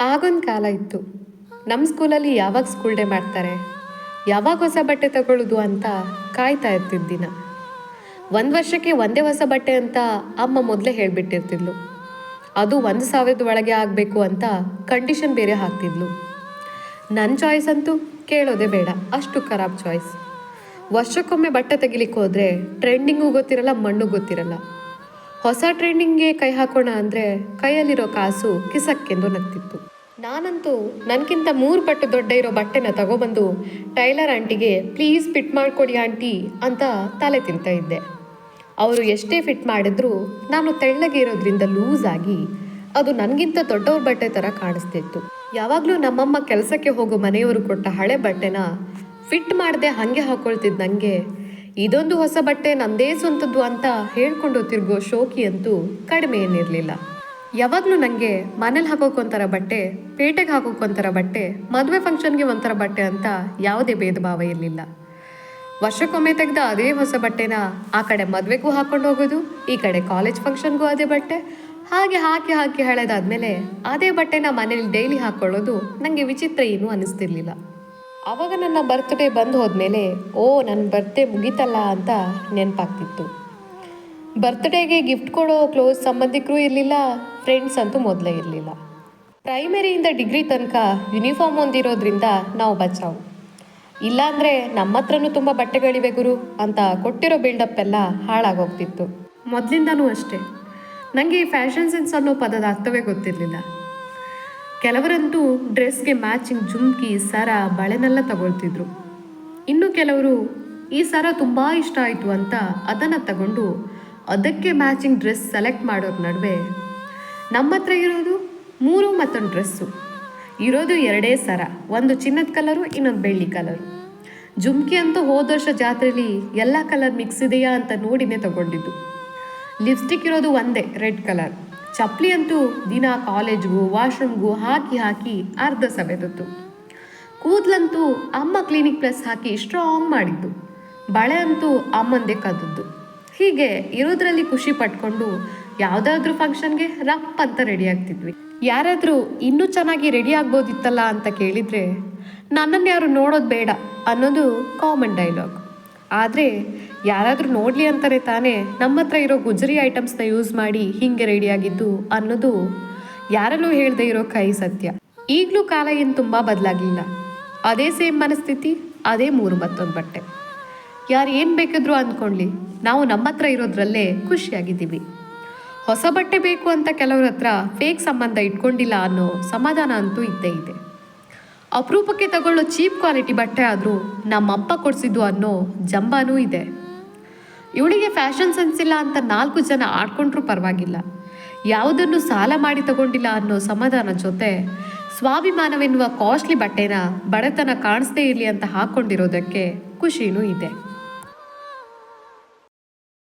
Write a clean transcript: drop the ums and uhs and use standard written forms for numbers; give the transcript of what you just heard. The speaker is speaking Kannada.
ಆಗೊಂದು ಕಾಲ ಇತ್ತು. ನಮ್ಮ ಸ್ಕೂಲಲ್ಲಿ ಯಾವಾಗ ಸ್ಕೂಲ್ ಡೇ ಮಾಡ್ತಾರೆ, ಯಾವಾಗ ಹೊಸ ಬಟ್ಟೆ ತಗೊಳ್ಳೋದು ಅಂತ ಕಾಯ್ತಾ ಇರ್ತಿದ್ದ ದಿನ. ಒಂದು ವರ್ಷಕ್ಕೆ ಒಂದೇ ಹೊಸ ಬಟ್ಟೆ ಅಂತ ಅಮ್ಮ ಮೊದಲೇ ಹೇಳಿಬಿಟ್ಟಿರ್ತಿದ್ಲು. ಅದು 1,000 ಒಳಗೆ ಆಗಬೇಕು ಅಂತ ಕಂಡೀಷನ್ ಬೇರೆ ಹಾಕ್ತಿದ್ಲು. ನನ್ನ ಚಾಯ್ಸ್ ಅಂತೂ ಕೇಳೋದೇ ಬೇಡ, ಅಷ್ಟು ಖರಾಬ್ ಚಾಯ್ಸ್. ವರ್ಷಕ್ಕೊಮ್ಮೆ ಬಟ್ಟೆ ತೆಗಿಲಿಕ್ಕೆ ಹೋದರೆ ಟ್ರೆಂಡಿಂಗೂ ಗೊತ್ತಿರಲ್ಲ, ಮಣ್ಣು ಗೊತ್ತಿರಲ್ಲ. ಹೊಸ ಟ್ರೆಂಡಿಂಗ್ಗೆ ಕೈ ಹಾಕೋಣ ಅಂದರೆ ಕೈಯಲ್ಲಿರೋ ಕಾಸು ಕಿಸಕ್ಕೆಂದು ನಗ್ತಿತ್ತು. ನಾನಂತೂ ನನಗಿಂತ 3 ಪಟ್ಟು ದೊಡ್ಡ ಇರೋ ಬಟ್ಟೆನ ತಗೊಬಂದು ಟೈಲರ್ ಆಂಟಿಗೆ ಪ್ಲೀಸ್ ಫಿಟ್ ಮಾಡಿಕೊಡಿ ಆಂಟಿ ಅಂತ ತಲೆ ತಿಂತಾ ಇದ್ದೆ. ಅವರು ಎಷ್ಟೇ ಫಿಟ್ ಮಾಡಿದ್ರೂ ನಾನು ತೆಳ್ಳಗೆ ಇರೋದ್ರಿಂದ ಲೂಸ್ ಆಗಿ ಅದು ನನಗಿಂತ ದೊಡ್ಡವ್ರ ಬಟ್ಟೆ ಥರ ಕಾಣಿಸ್ತಿತ್ತು. ಯಾವಾಗಲೂ ನಮ್ಮಮ್ಮ ಕೆಲಸಕ್ಕೆ ಹೋಗೋ ಮನೆಯವರು ಕೊಟ್ಟ ಹಳೆ ಬಟ್ಟೆನ ಫಿಟ್ ಮಾಡದೆ ಹಾಗೆ ಹಾಕೊಳ್ತಿದ್ದು ನನಗೆ ಇದೊಂದು ಹೊಸ ಬಟ್ಟೆ ನಂದೇ ಸ್ವಂತದ್ದು ಅಂತ ಹೇಳ್ಕೊಂಡು ತಿರುಗೋ ಶೋಕಿ ಅಂತೂ ಕಡಿಮೆ ಏನಿರಲಿಲ್ಲ. ಯಾವಾಗಲೂ ನನಗೆ ಮನೇಲಿ ಹಾಕೋಕೊಂಥರ ಬಟ್ಟೆ, ಪೇಟೆಗೆ ಹಾಕೋಕೊಂಥರ ಬಟ್ಟೆ, ಮದುವೆ ಫಂಕ್ಷನ್ಗೆ ಒಂಥರ ಬಟ್ಟೆ ಅಂತ ಯಾವುದೇ ಭೇದ ಭಾವ ಇರಲಿಲ್ಲ. ವರ್ಷಕ್ಕೊಮ್ಮೆ ತೆಗೆದ ಅದೇ ಹೊಸ ಬಟ್ಟೆನ ಆ ಕಡೆ ಮದುವೆಗೂ ಹಾಕ್ಕೊಂಡು ಹೋಗೋದು, ಈ ಕಡೆ ಕಾಲೇಜ್ ಫಂಕ್ಷನ್ಗೂ ಅದೇ ಬಟ್ಟೆ, ಹಾಗೆ ಹಾಕಿ ಹಾಕಿ ಹಳೆದಾದ್ಮೇಲೆ ಅದೇ ಬಟ್ಟೆನ ಮನೇಲಿ ಡೈಲಿ ಹಾಕ್ಕೊಳ್ಳೋದು ನನಗೆ ವಿಚಿತ್ರ ಏನೂ ಅನ್ನಿಸ್ತಿರ್ಲಿಲ್ಲ. ಆವಾಗ ನನ್ನ ಬರ್ತ್ಡೇ ಬಂದು ಹೋದ್ಮೇಲೆ ನನ್ನ ಬರ್ತ್ಡೇ ಮುಗೀತಲ್ಲ ಅಂತ ನೆನಪಾಗ್ತಿತ್ತು. ಬರ್ತ್ಡೇಗೆ ಗಿಫ್ಟ್ ಕೊಡೋ ಕ್ಲೋಸ್ ಸಂಬಂಧಿಕರು ಇರಲಿಲ್ಲ, ಫ್ರೆಂಡ್ಸ್ ಅಂತೂ ಮೊದಲೇ ಇರಲಿಲ್ಲ. ಪ್ರೈಮರಿಯಿಂದ ಡಿಗ್ರಿ ತನಕ ಯೂನಿಫಾರ್ಮ್ ಹೊಂದಿರೋದ್ರಿಂದ ನಾವು ಬಚಾವು. ಇಲ್ಲಾಂದರೆ ನಮ್ಮ ಹತ್ರನೂ ತುಂಬ ಬಟ್ಟೆಗಳಿವೆ ಗುರು ಅಂತ ಕೊಟ್ಟಿರೋ ಬಿಲ್ಡಪ್ ಎಲ್ಲ ಹಾಳಾಗೋಗ್ತಿತ್ತು. ಮೊದಲಿಂದನೂ ಅಷ್ಟೇ, ನನಗೆ ಈ ಫ್ಯಾಷನ್ ಸೆನ್ಸ್ ಅನ್ನೋ ಪದದ ಅರ್ಥವೇ ಗೊತ್ತಿರಲಿಲ್ಲ. ಕೆಲವರಂತೂ ಡ್ರೆಸ್ಗೆ ಮ್ಯಾಚಿಂಗ್ ಜುಮ್ಕಿ, ಸರ, ಬಳೆನೆಲ್ಲ ತಗೊಳ್ತಿದ್ರು. ಇನ್ನು ಕೆಲವರು ಈ ಸರ ತುಂಬ ಇಷ್ಟ ಆಯಿತು ಅಂತ ಅದನ್ನು ತಗೊಂಡು ಅದಕ್ಕೆ ಮ್ಯಾಚಿಂಗ್ ಡ್ರೆಸ್ ಸೆಲೆಕ್ಟ್ ಮಾಡೋರ ನಡುವೆ ನಮ್ಮ ಹತ್ರ ಇರೋದು 3 ಮತ್ತೊಂದು ಡ್ರೆಸ್ಸು. ಇರೋದು 2 ಸರ, ಒಂದು ಚಿನ್ನದ ಕಲರು, ಇನ್ನೊಂದು ಬೆಳ್ಳಿ ಕಲರು. ಜುಮ್ಕಿ ಅಂತೂ ಹೋದ ವರ್ಷ ಜಾತ್ರೆಯಲ್ಲಿ ಎಲ್ಲ ಕಲರ್ ಮಿಕ್ಸ್ ಇದೆಯಾ ಅಂತ ನೋಡಿನೇ ತಗೊಂಡಿದ್ದು. ಲಿಪ್ಸ್ಟಿಕ್ ಇರೋದು ಒಂದೇ, ರೆಡ್ ಕಲರ್. ಚಪ್ಪಲಿ ಅಂತೂ ದಿನ ಕಾಲೇಜ್ಗೂ ವಾಶ್ರೂಮ್ಗೂ ಹಾಕಿ ಹಾಕಿ ಅರ್ಧ ಸವೆದತ್ತು. ಕೂದಲಂತೂ ಅಮ್ಮ ಕ್ಲಿನಿಕ್ ಪ್ಲಸ್ ಹಾಕಿ ಸ್ಟ್ರಾಂಗ್ ಮಾಡಿದ್ದು. ಬಳೆ ಅಂತೂ ಅಮ್ಮಂದೇ ಕದ್ದದ್ದು. ಹೀಗೆ ಇರೋದ್ರಲ್ಲಿ ಖುಷಿ ಪಟ್ಕೊಂಡು ಯಾವುದಾದ್ರೂ ಫಂಕ್ಷನ್ಗೆ ರಪ್ ಅಂತ ರೆಡಿ ಆಗ್ತಿದ್ವಿ. ಯಾರಾದರೂ ಇನ್ನೂ ಚೆನ್ನಾಗಿ ರೆಡಿ ಆಗ್ಬೋದಿತ್ತಲ್ಲ ಅಂತ ಕೇಳಿದರೆ ನನ್ನನ್ನು ಯಾರು ನೋಡೋದು ಬೇಡ ಅನ್ನೋದು ಕಾಮನ್ ಡೈಲಾಗ್. ಆದರೆ ಯಾರಾದರೂ ನೋಡಲಿ ಅಂತಾರೆ ತಾನೇ ನಮ್ಮ ಹತ್ರ ಇರೋ ಗುಜರಿ ಐಟಮ್ಸ್ನ ಯೂಸ್ ಮಾಡಿ ಹೀಗೆ ರೆಡಿಯಾಗಿದ್ದು ಅನ್ನೋದು ಯಾರಲ್ಲೂ ಹೇಳದೇ ಇರೋ ಕೈ ಸತ್ಯ. ಈಗಲೂ ಕಾಲ ಏನು ತುಂಬ ಬದಲಾಗಲಿಲ್ಲ. ಅದೇ ಸೇಮ್ ಮನಸ್ಥಿತಿ, ಅದೇ 3 ಮತ್ತೊಂದು ಬಟ್ಟೆ. ಯಾರು ಏನು ಬೇಕಿದ್ರು ಅಂದ್ಕೊಳ್ಳಿ, ನಾವು ನಮ್ಮ ಹತ್ರ ಇರೋದ್ರಲ್ಲೇ ಖುಷಿಯಾಗಿದ್ದೀವಿ. ಹೊಸ ಬಟ್ಟೆ ಬೇಕು ಅಂತ ಕೆಲವ್ರ ಹತ್ರ ಫೇಕ್ ಸಂಬಂಧ ಇಟ್ಕೊಂಡಿಲ್ಲ ಅನ್ನೋ ಸಮಾಧಾನ ಅಂತೂ ಇದ್ದೇ ಇದೆ. ಅಪರೂಪಕ್ಕೆ ತಗೊಳ್ಳೋ ಚೀಪ್ ಕ್ವಾಲಿಟಿ ಬಟ್ಟೆ ಆದರೂ ನಮ್ಮಪ್ಪ ಕೊಡಿಸಿದ್ದು ಅನ್ನೋ ಜಂಬಾನೂ ಇದೆ. ಇವಳಿಗೆ ಫ್ಯಾಷನ್ ಸೆನ್ಸ್ ಇಲ್ಲ ಅಂತ 4 ಜನ ಆಡ್ಕೊಂಡ್ರೂ ಪರವಾಗಿಲ್ಲ, ಯಾವುದನ್ನು ಸಾಲ ಮಾಡಿ ತಗೊಂಡಿಲ್ಲ ಅನ್ನೋ ಸಮಾಧಾನ ಜೊತೆ ಸ್ವಾಭಿಮಾನವೆನ್ನುವ ಕಾಸ್ಟ್ಲಿ ಬಟ್ಟೆನ ಬಡತನ ಕಾಣಿಸ್ದೇ ಇರಲಿ ಅಂತ ಹಾಕ್ಕೊಂಡಿರೋದಕ್ಕೆ ಖುಷಿನೂ ಇದೆ.